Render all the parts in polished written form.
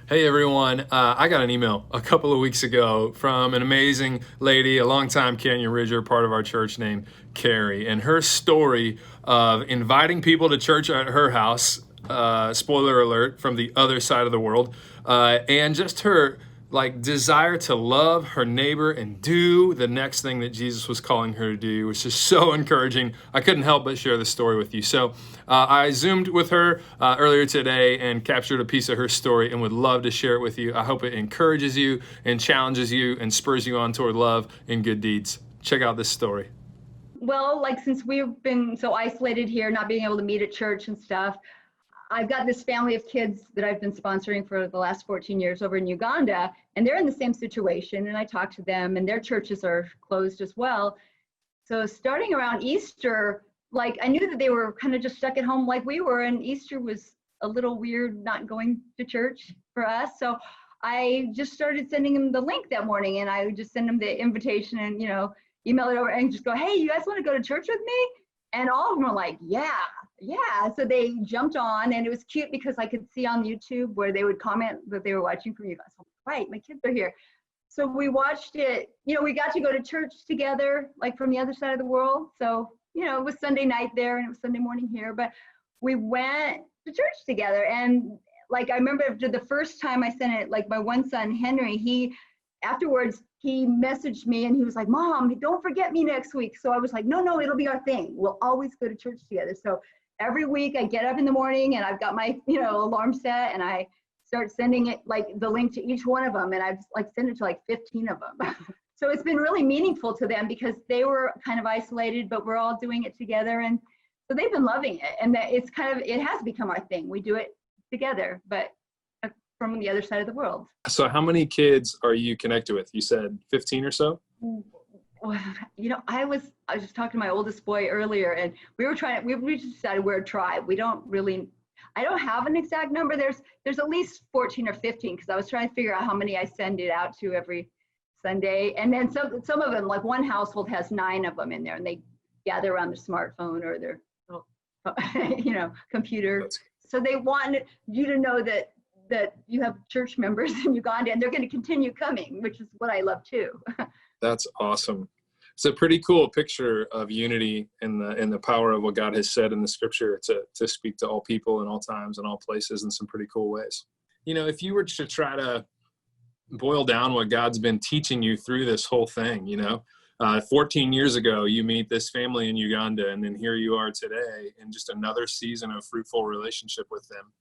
Hey everyone, I got an email a couple of weeks ago from an amazing lady, a longtime Canyon Ridger, part of our church named Carrie, and her story of inviting people to church at her house, spoiler alert, from the other side of the world, and just her desire to love her neighbor and do the next thing that Jesus was calling her to do, which is so encouraging. I couldn't help but share the story with you. So I Zoomed with her earlier today and captured a piece of her story and would love to share it with you. I hope it encourages you and challenges you and spurs you on toward love and good deeds. Check out this story. Well, like since we've been so isolated here, not being able to meet at church and stuff, I've got this family of kids that I've been sponsoring for the last 14 years over in Uganda, and they're in the same situation. And I talk to them, and their churches are closed as well. So starting around Easter, like I knew that they were kind of just stuck at home like we were, and Easter was a little weird not going to church for us. So I just started sending them the link that morning, and I would just send them the invitation and email it over and just go, hey, you guys want to go to church with me? And all of them were like, yeah. So they jumped on, and it was cute because I could see on YouTube where they would comment that they were watching from you guys. I'm like, right, my kids are here. So we watched it, we got to go to church together, like from the other side of the world. So, it was Sunday night there and it was Sunday morning here, but we went to church together. And like, I remember after the first time I sent it, like my one son, Henry, afterwards, he messaged me and he was like, Mom, don't forget me next week. So I was like, no, it'll be our thing. We'll always go to church together. So every week I get up in the morning and I've got my, alarm set, and I start sending it like the link to each one of them. And I've like sent it to like 15 of them. So it's been really meaningful to them because they were kind of isolated, but we're all doing it together. And so they've been loving it. And that it has become our thing. We do it together, but from the other side of the world. So how many kids are you connected with? You said 15 or so? I was just talking to my oldest boy earlier, and we just decided we're a tribe. I don't have an exact number. There's at least 14 or 15 because I was trying to figure out how many I send it out to every Sunday. And then some of them, like one household has 9 of them in there, and they gather around their smartphone or their computer. So they want you to know that you have church members in Uganda, and they're going to continue coming, which is what I love too. That's awesome. It's a pretty cool picture of unity and the power of what God has said in the scripture to speak to all people in all times and all places in some pretty cool ways. If you were to try to boil down what God's been teaching you through this whole thing, 14 years ago, you meet this family in Uganda, and then here you are today in just another season of fruitful relationship with them.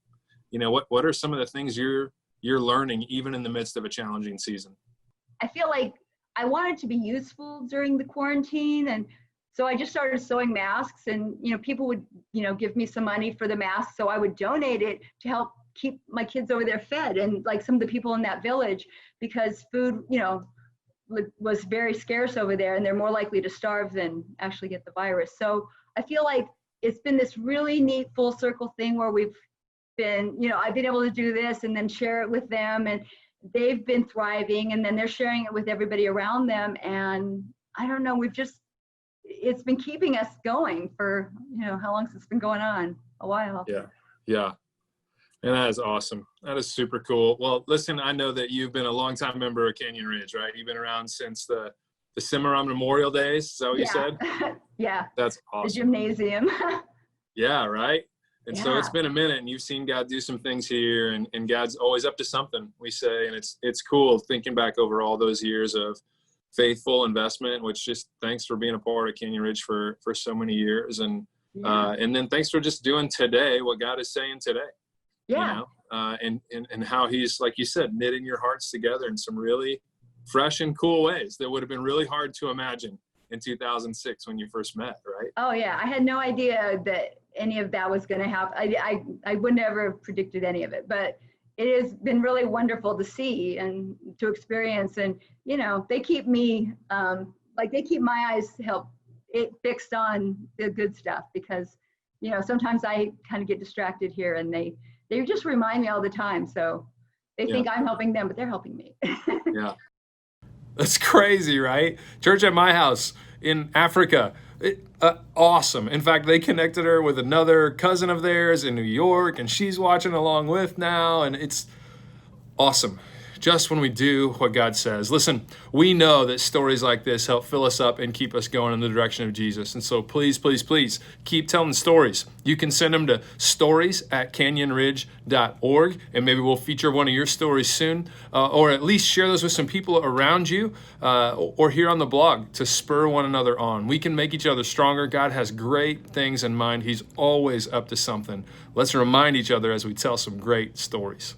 What are some of the things you're learning even in the midst of a challenging season? I feel like I wanted to be useful during the quarantine. And so I just started sewing masks, and, people would, give me some money for the masks. So I would donate it to help keep my kids over there fed, and like some of the people in that village, because food, was very scarce over there, and they're more likely to starve than actually get the virus. So I feel like it's been this really neat full circle thing where we've been, I've been able to do this and then share it with them, and they've been thriving, and then they're sharing it with everybody around them. And I don't know, it's been keeping us going for, how long has it's been going on? A while. Yeah. And that is awesome. That is super cool. Well, listen, I know that you've been a longtime member of Canyon Ridge, right? You've been around since the Cimarron Memorial Days. Is that what you said? Yeah. That's awesome. The gymnasium. Yeah, right? And Yeah. so it's been a minute, and you've seen God do some things here, and God's always up to something, we say. And it's cool thinking back over all those years of faithful investment, which just thanks for being a part of Canyon Ridge for so many years. And then thanks for just doing today what God is saying today. Yeah. And how he's, like you said, knitting your hearts together in some really fresh and cool ways that would have been really hard to imagine in 2006 when you first met, right? Oh yeah, I had no idea that any of that was going to happen. I would never have predicted any of it, but it has been really wonderful to see and to experience. And they keep me they keep my eyes fixed on the good stuff, because sometimes I kind of get distracted here, and they just remind me all the time. So they think I'm helping them, but they're helping me. Yeah. That's crazy, right? Church at my house in Africa. Awesome. In fact, they connected her with another cousin of theirs in New York, and she's watching along with now. And it's Awesome. Just when we do what God says. Listen, we know that stories like this help fill us up and keep us going in the direction of Jesus. And so please, please, please keep telling stories. You can send them to stories@canyonridge.org, and maybe we'll feature one of your stories soon, or at least share those with some people around you, or here on the blog to spur one another on. We can make each other stronger. God has great things in mind. He's always up to something. Let's remind each other as we tell some great stories.